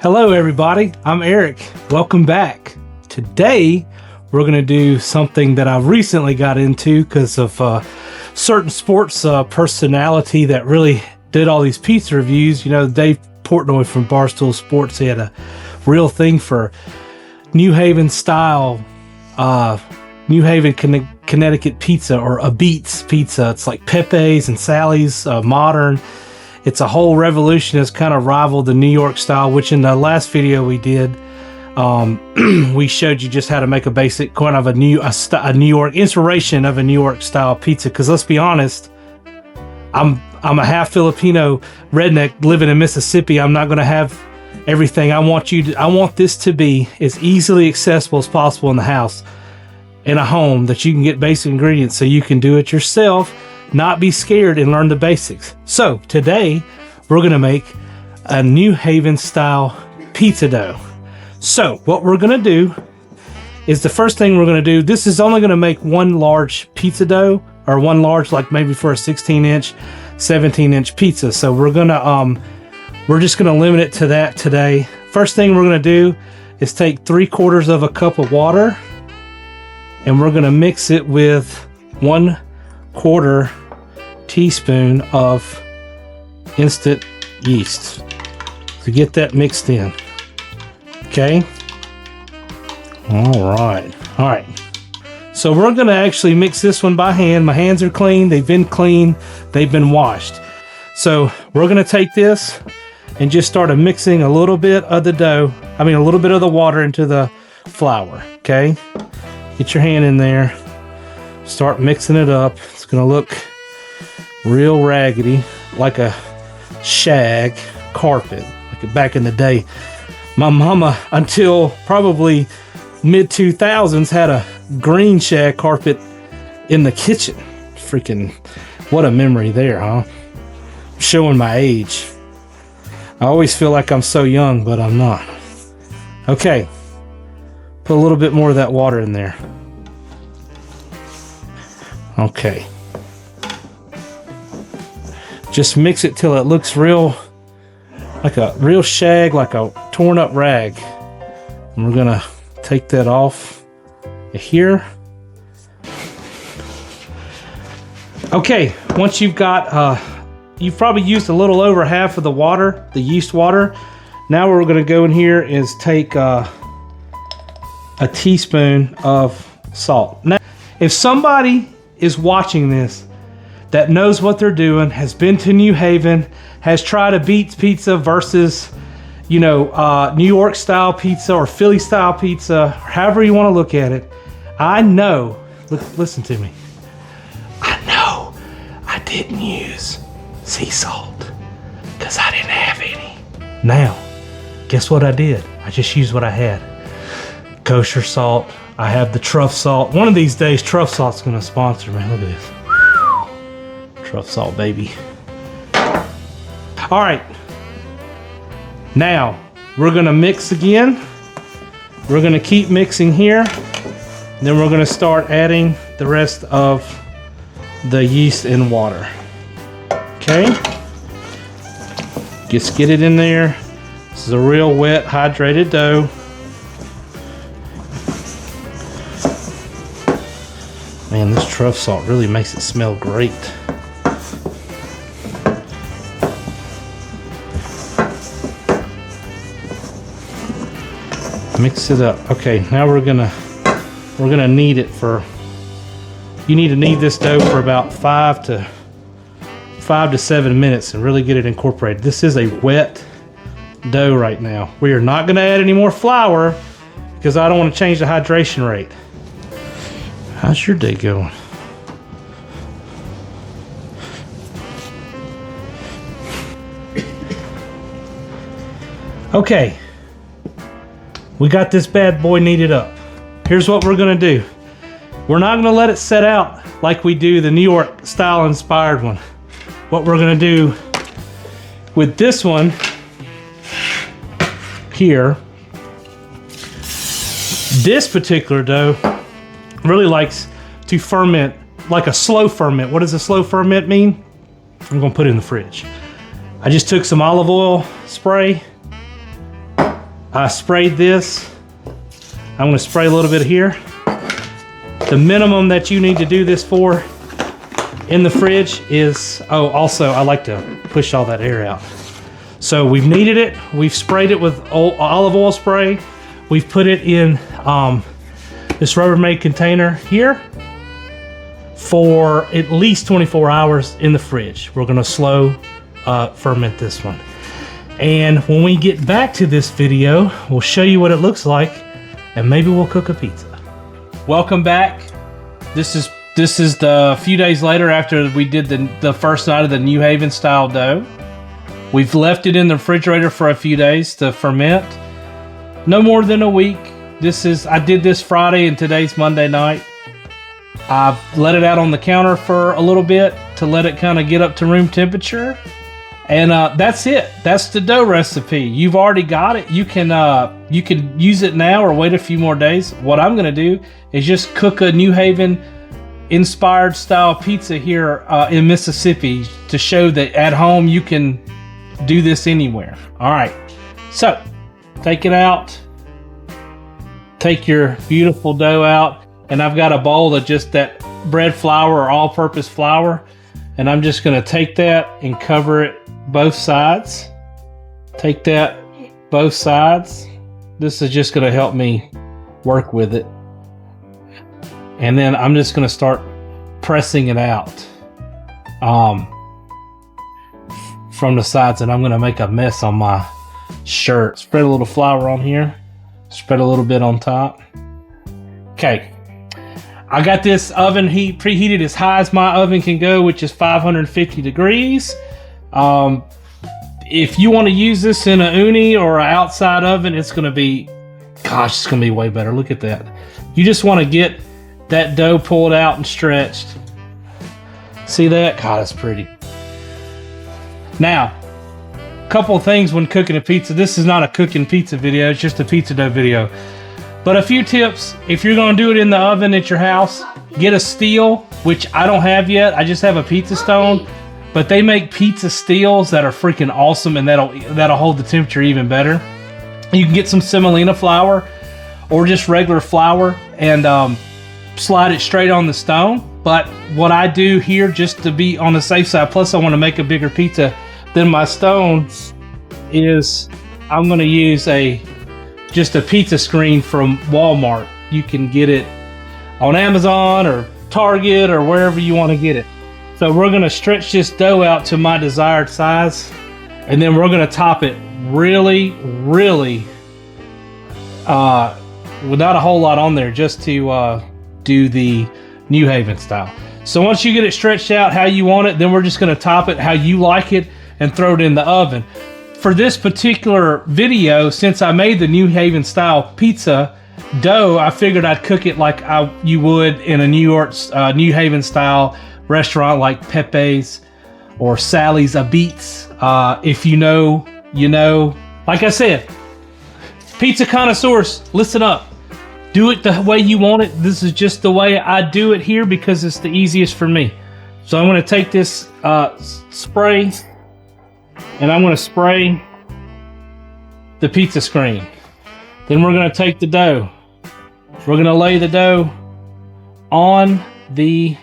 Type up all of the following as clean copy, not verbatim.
Hello everybody, I'm Eric. Welcome back. Today we're going to do something that I recently got into because of certain sports personality that really did all these pizza reviews. You know, Dave Portnoy from Barstool Sports, he had a real thing for New Haven style, New Haven, Connecticut pizza, or a Beats pizza. It's like Pepe's and Sally's, modern. It's a whole revolution. It's kind of rivaled the New York style, which in the last video we did, we showed you just how to make a basic kind of a New York inspiration of a New York style pizza. Because let's be honest, I'm a half Filipino redneck living in Mississippi. I'm not going to have everything. I want this to be as easily accessible as possible in the house, in a home, that you can get basic ingredients so you can do it yourself, not be scared, and learn the basics. So today we're going to make a New Haven style pizza dough. So what we're going to do is, the first thing we're going to do, this is only going to make one large pizza dough, or one large, like maybe for a 16-inch, 17-inch pizza. So we're just going to limit it to that today. First thing we're going to do is take 3/4 cup of water, and we're going to mix it with 1/4 teaspoon of instant yeast to get that mixed in. Okay. All right. So we're going to actually mix this one by hand. My hands are clean. They've been cleaned. They've been washed. So we're going to take this and just start mixing a little bit of the dough. I mean, a little bit of the water into the flour. Okay. Get your hand in there. Start mixing it up. It's going to look real raggedy, like a shag carpet, like back in the day. My mama, until probably mid-2000s, had a green shag carpet in the kitchen. Freaking, what a memory there, huh? Showing my age. I always feel like I'm so young, but I'm not. Okay. Put a little bit more of that water in there. Okay. Just mix it till it looks real, like a real shag, like a torn up rag. And we're gonna take that off here. Okay, once you've got, you've probably used a little over half of the water, the yeast water. Now what we're gonna go in here is take a teaspoon of salt. Now, if somebody is watching this that knows what they're doing, has been to New Haven, has tried a Beats pizza versus, you know, New York style pizza or Philly style pizza, however you want to look at it, I know, listen to me, I know I didn't use sea salt because I didn't have any. Now, guess what I did? I just used what I had. Kosher salt. I have the truff salt. One of these days, truff salt's gonna sponsor me. Look at this. Truff salt, baby. All right. Now, we're gonna mix again. We're gonna keep mixing here. Then we're gonna start adding the rest of the yeast and water. Okay? Just get it in there. This is a real wet, hydrated dough. Man, this truff salt really makes it smell great. Mix it up. Okay, now we're gonna knead it for. You need to knead this dough for about 5 to 7 minutes and really get it incorporated. This is a wet dough right now. We are not gonna add any more flour because I don't want to change the hydration rate. How's your day going? Okay, we got this bad boy kneaded up. Here's what we're gonna do. We're not gonna let it set out like we do the New York style inspired one. What we're gonna do with this one here, this particular dough really likes to ferment like a slow ferment. What does a slow ferment mean? I'm gonna put it in the fridge. I just took some olive oil spray, I sprayed this. I'm gonna spray a little bit here. The minimum that you need to do this for in the fridge is, oh, also I like to push all that air out. So we've kneaded it, we've sprayed it with olive oil spray. We've put it in this Rubbermaid container here for at least 24 hours in the fridge. We're gonna slow ferment this one. And when we get back to this video, we'll show you what it looks like and maybe we'll cook a pizza. Welcome back. This is the few days later after we did the first night of the New Haven style dough. We've left it in the refrigerator for a few days to ferment. No more than a week. I did this Friday and today's Monday night. I've let it out on the counter for a little bit to let it kind of get up to room temperature. And that's it. That's the dough recipe. You've already got it. You can use it now or wait a few more days. What I'm gonna do is just cook a New Haven inspired style pizza here in Mississippi to show that at home you can do this anywhere. All right, so take it out. Take your beautiful dough out, and I've got a bowl of just that bread flour or all-purpose flour, and I'm just gonna take that and cover it both sides. Take that both sides. This is just gonna help me work with it. And then I'm just gonna start pressing it out from the sides, and I'm gonna make a mess on my shirt. Spread a little flour on here. Spread a little bit on top. Okay. I got this oven heat preheated as high as my oven can go, which is 550 degrees. If you want to use this in a uni or an outside oven, it's gonna be way better. Look at that. You just want to get that dough pulled out and stretched. See that? God, that's pretty. Now, a couple of things when cooking a pizza. This is not a cooking pizza video, it's just a pizza dough video. But a few tips, if you're gonna do it in the oven at your house, get a steel, which I don't have yet. I just have a pizza stone, but they make pizza steels that are freaking awesome, and that'll hold the temperature even better. You can get some semolina flour or just regular flour and slide it straight on the stone. But what I do here, just to be on the safe side, plus I want to make a bigger pizza than my stone, is I'm going to use just a pizza screen from Walmart. You can get it on Amazon or Target or wherever you want to get it. So we're going to stretch this dough out to my desired size, and then we're going to top it really without a whole lot on there, just to do the New Haven style. So once you get it stretched out how you want it, then we're just going to top it how you like it and throw it in the oven. For this particular video, since I made the New Haven style pizza dough, I figured I'd cook it like you would in a New Haven style restaurant like Pepe's or Sally's Beats. If you know, you know. Like I said, pizza connoisseurs, listen up. Do it the way you want it. This is just the way I do it here because it's the easiest for me. So I'm going to take this spray, and I'm going to spray the pizza screen. Then we're going to take the dough. We're going to lay the dough on the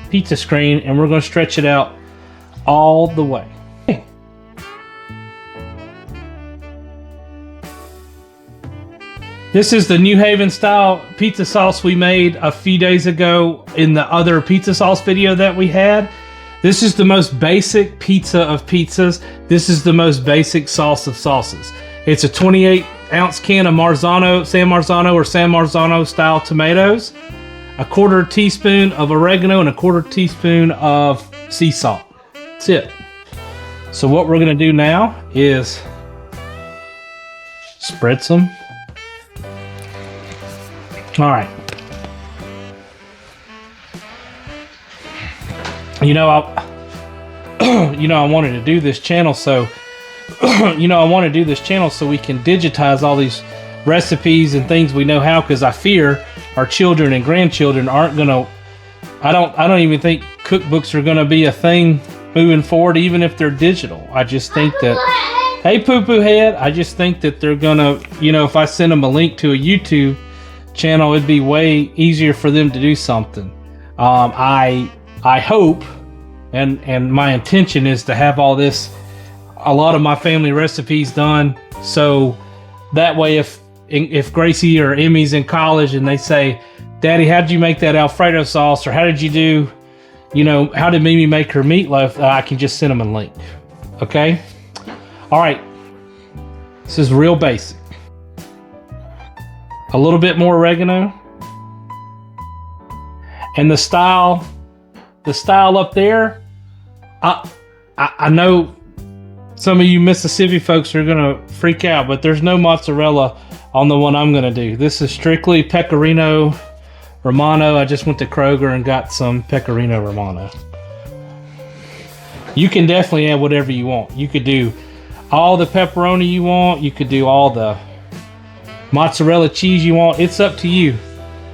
pizza screen, and we're going to stretch it out all the way. This is the New Haven style pizza sauce we made a few days ago in the other pizza sauce video that we had. This is the most basic pizza of pizzas. This is the most basic sauce of sauces. It's a 28-ounce can of San Marzano style tomatoes, a 1/4 teaspoon of oregano, and a 1/4 teaspoon of sea salt. That's it. So what we're gonna do now is spread some. All right. I wanted to do this channel so we can digitize all these recipes and things we know how, because I fear our children and grandchildren aren't gonna. I don't even think cookbooks are gonna be a thing moving forward, even if they're digital. I just think that Hey, Poo Poo Head. I just think that they're gonna, if I send them a link to a YouTube channel, it'd be way easier for them to do something. I hope, and my intention is to have a lot of my family recipes done, so that way if Gracie or Emmy's in college and they say, Daddy, how did you make that Alfredo sauce, or how did you do, how did Mimi make her meatloaf, I can just send them a link. Okay? All right. This is real basic. A little bit more oregano. And the style up there, I know some of you Mississippi folks are gonna freak out, but there's no mozzarella on the one I'm gonna do. This is strictly Pecorino Romano. I just went to Kroger and got some Pecorino Romano. You can definitely add whatever you want. You could do all the pepperoni you want. You could do all the mozzarella cheese you want. It's up to you.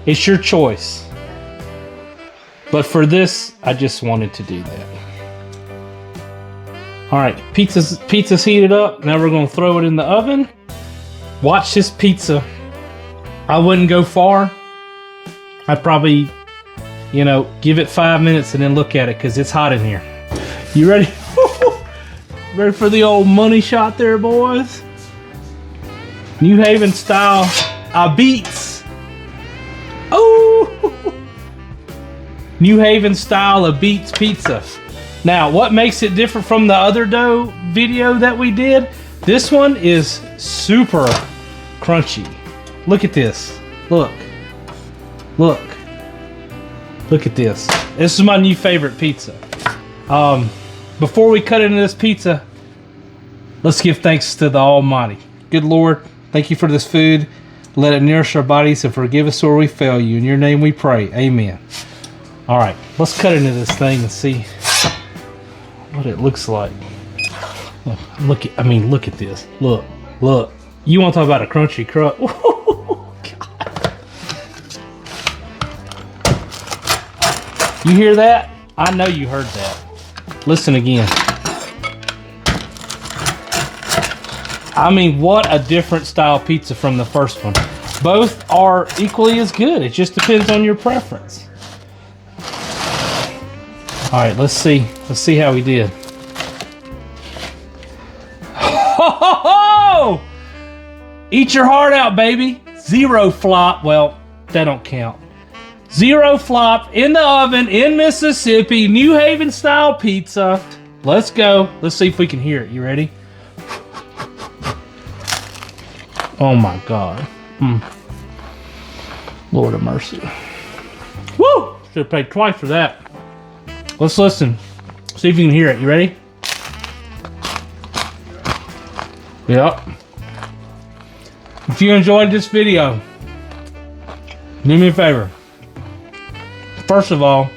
It's your choice. But for this, I just wanted to do that. All right, pizza's heated up. Now we're gonna throw it in the oven. Watch this pizza. I wouldn't go far. I'd probably, give it 5 minutes and then look at it because it's hot in here. You ready? Ready for the old money shot there, boys? New Haven style Apizza. Oh! New Haven style Apizza pizza. Now, what makes it different from the other dough video that we did? This one is super crunchy. Look at this. Look. Look. Look at this. This is my new favorite pizza. Before we cut into this pizza, let's give thanks to the Almighty. Good Lord, thank you for this food. Let it nourish our bodies and forgive us where we fail you. In your name we pray. Amen. All right, let's cut into this thing and see what it looks like. Look at this. Look. You want to talk about a crunchy crust? Oh, God. You hear that? I know you heard that. Listen again. What a different style pizza from the first one. Both are equally as good. It just depends on your preference. All right, let's see. Let's see how we did. Ho, ho, ho! Eat your heart out, baby. 0 flop. Well, that don't count. 0 flop in the oven in Mississippi. New Haven style pizza. Let's go. Let's see if we can hear it. You ready? Oh my God. Lord of mercy. Woo! Should have paid twice for that. Let's listen. See if you can hear it. You ready? Yep. If you enjoyed this video, do me a favor. First of all,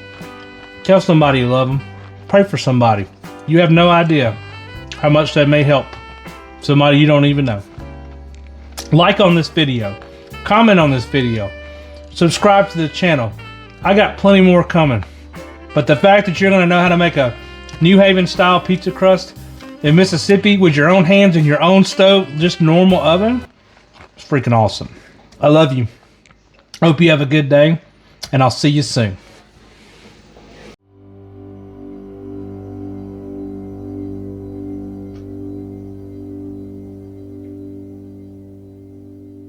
tell somebody you love them. Pray for somebody. You have no idea how much that may help somebody you don't even know. Like on this video. Comment on this video. Subscribe to the channel. I got plenty more coming. But the fact that you're going to know how to make a New Haven style pizza crust in Mississippi with your own hands and your own stove, just normal oven, it's freaking awesome. I love you. Hope you have a good day, and I'll see you soon.